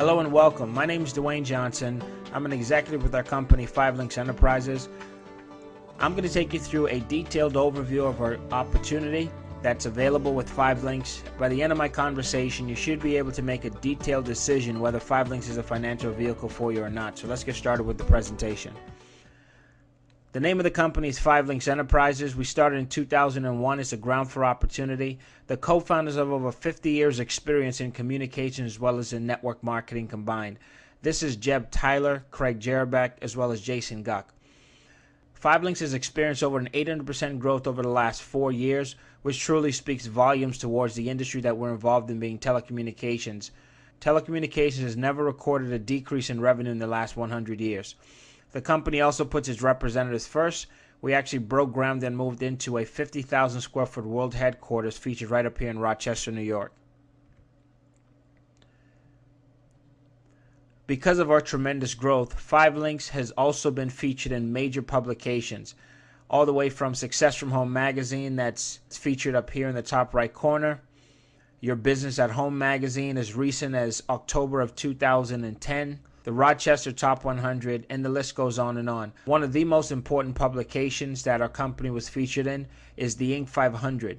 Hello and welcome. My name is Dwayne Johnson. I'm an executive with our company, 5 Links Enterprises. I'm going to take you through a detailed overview of our opportunity that's available with 5 Links. By the end of my conversation, you should be able to make a detailed decision whether 5 Links is a financial vehicle for you or not. So let's get started with the presentation. The name of the company is 5 Links Enterprises. We started in 2001. It's a ground for opportunity. The co-founders have over 50 years experience in communications as well as in network marketing combined. This is Jeb Tyler, Craig Jerbeck, as well as Jason Guck. 5 Links has experienced over an 800% growth over the last 4 years, which truly speaks volumes towards the industry that we're involved in, being telecommunications. Telecommunications has never recorded a decrease in revenue in the last 100 years. The company also puts its representatives first. We actually broke ground and moved into a 50,000 square foot world headquarters featured right up here in Rochester, New York. Because of our tremendous growth, 5 Links has also been featured in major publications, all the way from Success from Home magazine that's featured up here in the top right corner, Your Business at Home magazine as recent as October of 2010, the Rochester Top 100, and the list goes on and on. One of the most important publications that our company was featured in is the Inc. 500.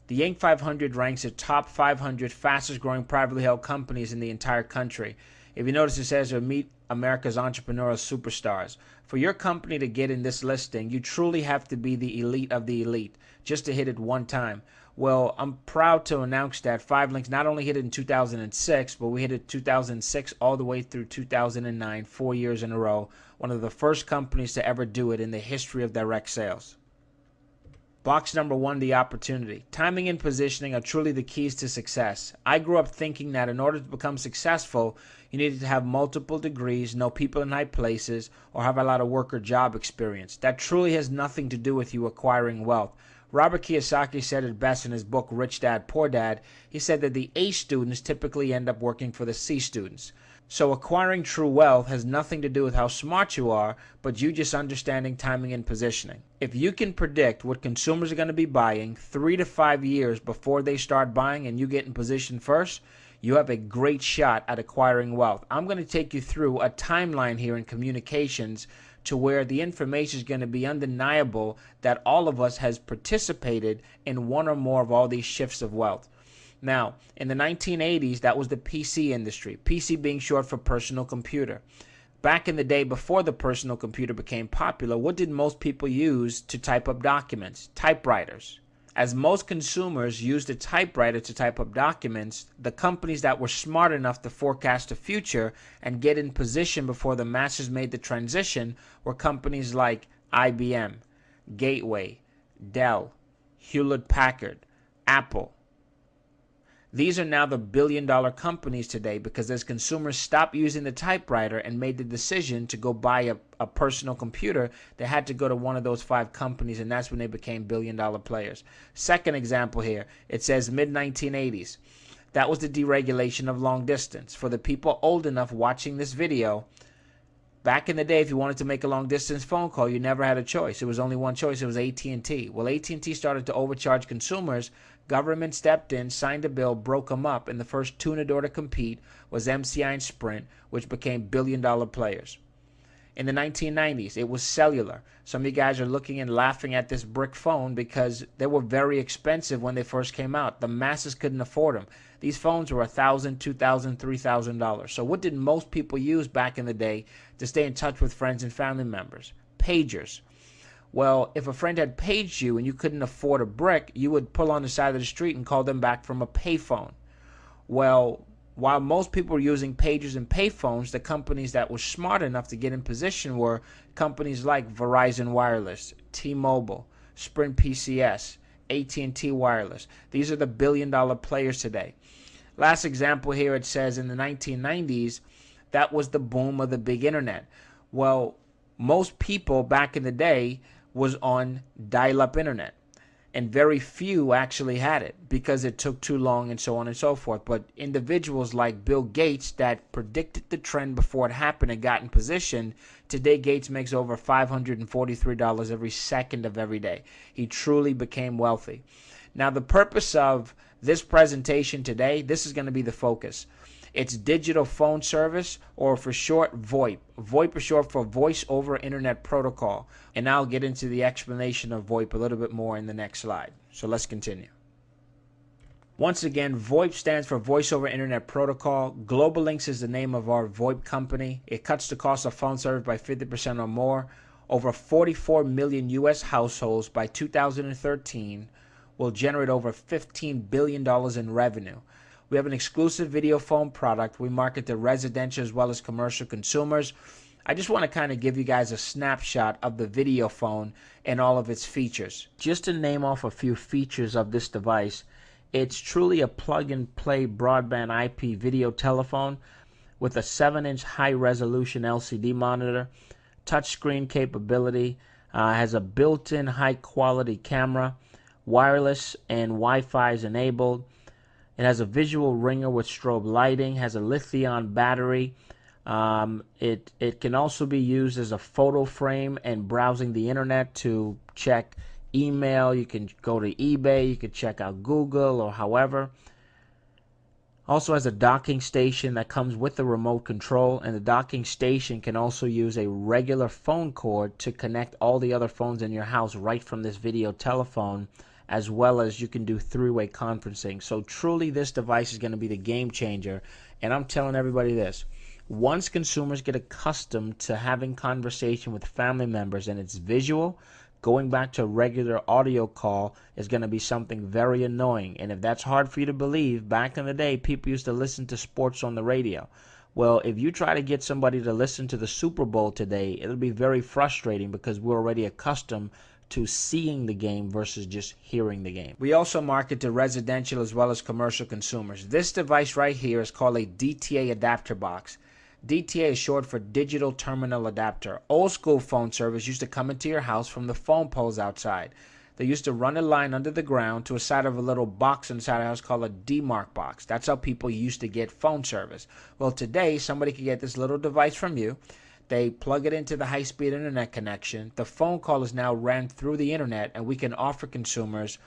The Inc. 500 ranks the top 500 fastest growing privately held companies in the entire country. If you notice, it says meet America's entrepreneurial superstars. For your company to get in this listing, you truly have to be the elite of the elite just to hit it one time. Well, I'm proud to announce that 5 Links not only hit it in 2006, but we hit it 2006 all the way through 2009, 4 years in a row. One of the first companies to ever do it in the history of direct sales. Box number 1, the opportunity. Timing and positioning are truly the keys to success. I grew up thinking that in order to become successful, you needed to have multiple degrees, know people in high places, or have a lot of work or job experience. That truly has nothing to do with you acquiring wealth. Robert Kiyosaki said it best in his book, Rich Dad, Poor Dad. He said that the A students typically end up working for the C students. So acquiring true wealth has nothing to do with how smart you are, but you just understanding timing and positioning. If you can predict what consumers are going to be buying 3 to 5 years before they start buying and you get in position first, you have a great shot at acquiring wealth. I'm going to take you through a timeline here in communications to where the information is going to be undeniable that all of us has participated in one or more of all these shifts of wealth. Now, in the 1980s, that was the PC industry, PC being short for personal computer. Back in the day before the personal computer became popular, what did most people use to type up documents? Typewriters. As most consumers used a typewriter to type up documents, the companies that were smart enough to forecast the future and get in position before the masses made the transition were companies like IBM, Gateway, Dell, Hewlett-Packard, Apple. These are now the billion-dollar companies today because as consumers stopped using the typewriter and made the decision to go buy a personal computer, they had to go to one of those 5 companies, and that's when they became billion-dollar players. Second example here, it says mid-1980s. That was the deregulation of long distance. For the people old enough watching this video, back in the day, if you wanted to make a long-distance phone call, you never had a choice. It was only one choice. It was AT&T. Well, AT&T started to overcharge consumers. Government stepped in, signed a bill, broke them up, and the first two in the door to compete was MCI and Sprint, which became billion-dollar players. In the 1990s, it was cellular. Some of you guys are looking and laughing at this brick phone because they were very expensive when they first came out. The masses couldn't afford them. These phones were $1,000, $2,000, $3,000. So what did most people use back in the day to stay in touch with friends and family members? Pagers. Well, if a friend had paged you and you couldn't afford a brick, you would pull on the side of the street and call them back from a payphone. Well, while most people were using pagers and payphones, the companies that were smart enough to get in position were companies like Verizon Wireless, T-Mobile, Sprint PCS, AT&T Wireless. These are the billion-dollar players today. Last example here, it says in the 1990s, that was the boom of the big internet. Well, most people back in the day was on dial-up internet, and very few actually had it because it took too long and so on and so forth. But individuals like Bill Gates that predicted the trend before it happened and got in position, today Gates makes over $543 every second of every day. He truly became wealthy. Now, the purpose of this presentation today, this is going to be the focus. It's digital phone service, or for short, VoIP. VoIP is short for Voice over Internet Protocol. And I'll get into the explanation of VoIP a little bit more in the next slide. So let's continue. Once again, VoIP stands for Voice over Internet Protocol. Global Links is the name of our VoIP company. It cuts the cost of phone service by 50% or more. Over 44 million U.S. households by 2013 will generate over $15 billion in revenue. We have an exclusive video phone product. We market to residential as well as commercial consumers. I just want to kind of give you guys a snapshot of the video phone and all of its features. Just to name off a few features of this device, it's truly a plug-and-play broadband IP video telephone with a 7-inch high-resolution LCD monitor, touchscreen capability, has a built-in high-quality camera, wireless and Wi-Fi is enabled. It has a visual ringer with strobe lighting, has a lithium battery. It can also be used as a photo frame and browsing the internet to check email. You can go to eBay, you can check out Google or however. Also has a docking station that comes with the remote control, and the docking station can also use a regular phone cord to connect all the other phones in your house right from this video telephone, as well as you can do three-way conferencing. So truly this device is going to be the game changer, and I'm telling everybody this. Once consumers get accustomed to having conversation with family members and it's visual, going back to a regular audio call is going to be something very annoying. And if that's hard for you to believe, back in the day, people used to listen to sports on the radio. Well, if you try to get somebody to listen to the Super Bowl today, it'll be very frustrating because we're already accustomed to seeing the game versus just hearing the game. We also market to residential as well as commercial consumers. This device right here is called a DTA adapter box. DTA is short for Digital Terminal Adapter. Old school phone service used to come into your house from the phone poles outside. They used to run a line under the ground to a side of a little box inside a house called a DMARC box. That's how people used to get phone service. Well, today, somebody can get this little device from you. They plug it into the high-speed internet connection. The phone call is now ran through the internet, and we can offer consumers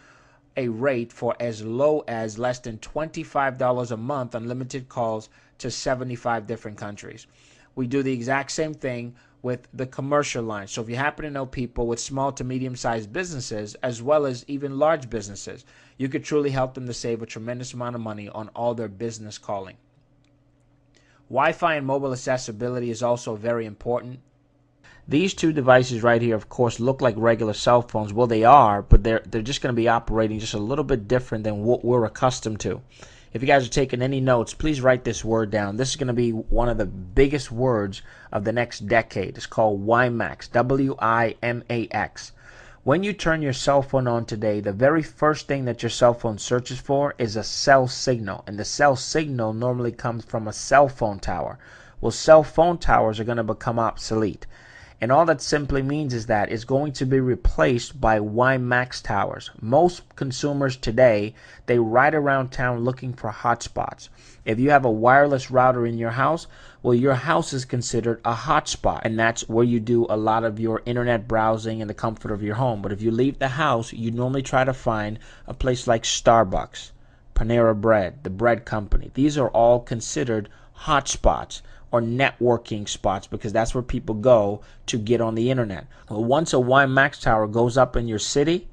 a rate for as low as less than $25 a month, unlimited calls to 75 different countries. We do the exact same thing with the commercial line. So if you happen to know people with small to medium-sized businesses, as well as even large businesses, you could truly help them to save a tremendous amount of money on all their business calling. Wi-Fi and mobile accessibility is also very important. These two devices right here, of course, look like regular cell phones. Well, they are, but they're just going to be operating just a little bit different than what we're accustomed to. If you guys are taking any notes, please write this word down. This is going to be one of the biggest words of the next decade. It's called WiMAX, W-I-M-A-X. When you turn your cell phone on today, the very first thing that your cell phone searches for is a cell signal. And the cell signal normally comes from a cell phone tower. Well, cell phone towers are going to become obsolete. And all that simply means is that it's going to be replaced by WiMAX towers. Most consumers today, they ride around town looking for hotspots. If you have a wireless router in your house, well, your house is considered a hotspot. And that's where you do a lot of your internet browsing in the comfort of your home. But if you leave the house, you normally try to find a place like Starbucks, Panera Bread, the bread company. These are all considered hotspots or networking spots because that's where people go to get on the internet. Well, once a WiMAX tower goes up in your city,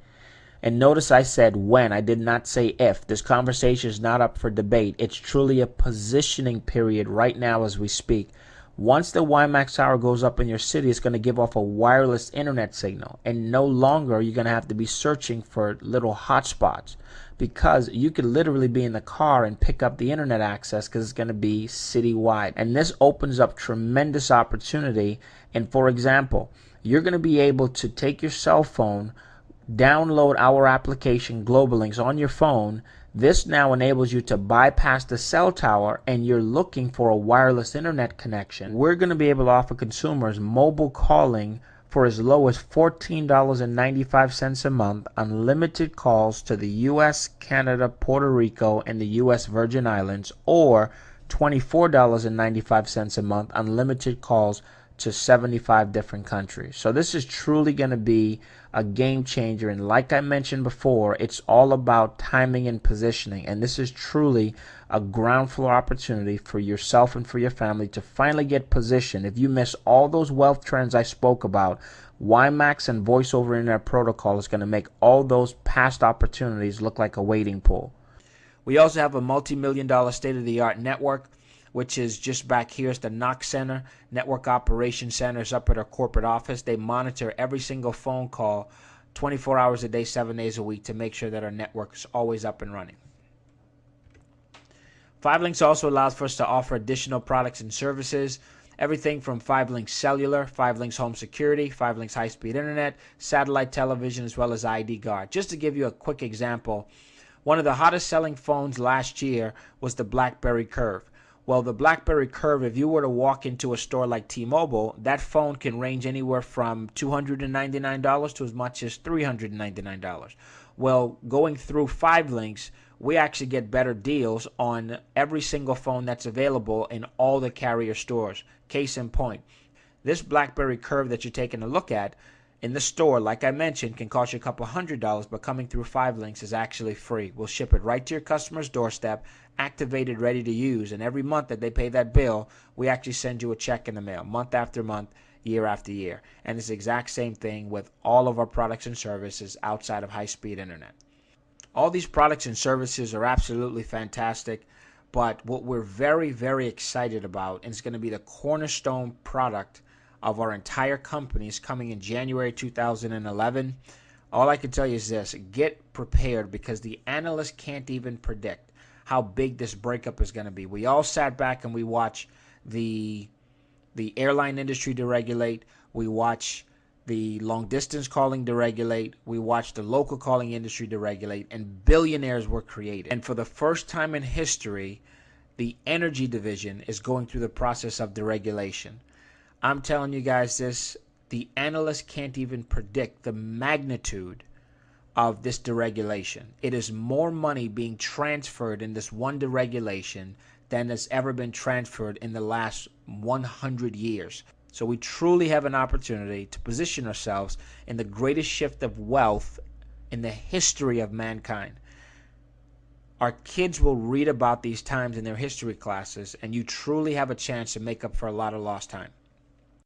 and notice I said when, I did not say if. This conversation is not up for debate. It's truly a positioning period right now as we speak. Once the WiMAX tower goes up in your city, it's going to give off a wireless internet signal. And no longer you're going to have to be searching for little hotspots, because you could literally be in the car and pick up the internet access because it's going to be citywide. And this opens up tremendous opportunity. And for example, you're going to be able to take your cell phone, download our application Global Links on your phone. This now enables you to bypass the cell tower and you're looking for a wireless internet connection. We're going to be able to offer consumers mobile calling for as low as $14.95 a month, unlimited calls to the U.S., Canada, Puerto Rico, and the U.S. Virgin Islands, or $24.95 a month, unlimited calls to 75 different countries. So this is truly going to be a game changer. And like I mentioned before, it's all about timing and positioning. And this is truly a ground floor opportunity for yourself and for your family to finally get positioned. If you miss all those wealth trends I spoke about, WiMAX and voice over internet protocol is going to make all those past opportunities look like a waiting pool. We also have a multi-million-dollar state-of-the-art network, which is just back here. It's the NOC Center, Network Operations Center. Is up at our corporate office. They monitor every single phone call 24 hours a day, 7 days a week to make sure that our network is always up and running. 5links also allows for us to offer additional products and services. Everything from 5links Cellular, 5links Home Security, 5links High-Speed Internet, satellite television, as well as ID Guard. Just to give you a quick example, one of the hottest selling phones last year was the BlackBerry Curve. Well, the BlackBerry Curve, if you were to walk into a store like T-Mobile, that phone can range anywhere from $299 to as much as $399. Well, going through 5links, we actually get better deals on every single phone that's available in all the carrier stores. Case in point, this BlackBerry Curve that you're taking a look at in the store, like I mentioned, can cost you a couple $100, but coming through 5links is actually free. We'll ship it right to your customer's doorstep, activated, ready to use, and every month that they pay that bill, we actually send you a check in the mail, month after month, year after year. And it's the exact same thing with all of our products and services outside of high-speed internet. All these products and services are absolutely fantastic, but what we're very, very excited about, and it's going to be the cornerstone product of our entire company, is coming in January 2011. All I can tell you is this: get prepared, because the analysts can't even predict how big this breakup is going to be. We all sat back and we watched the airline industry deregulate. We watched the long distance calling deregulate. We watched the local calling industry deregulate, and billionaires were created. And for the first time in history, the energy division is going through the process of deregulation. I'm telling you guys this, the analysts can't even predict the magnitude of this deregulation. It is more money being transferred in this one deregulation than has ever been transferred in the last 100 years. So we truly have an opportunity to position ourselves in the greatest shift of wealth in the history of mankind. Our kids will read about these times in their history classes, and you truly have a chance to make up for a lot of lost time.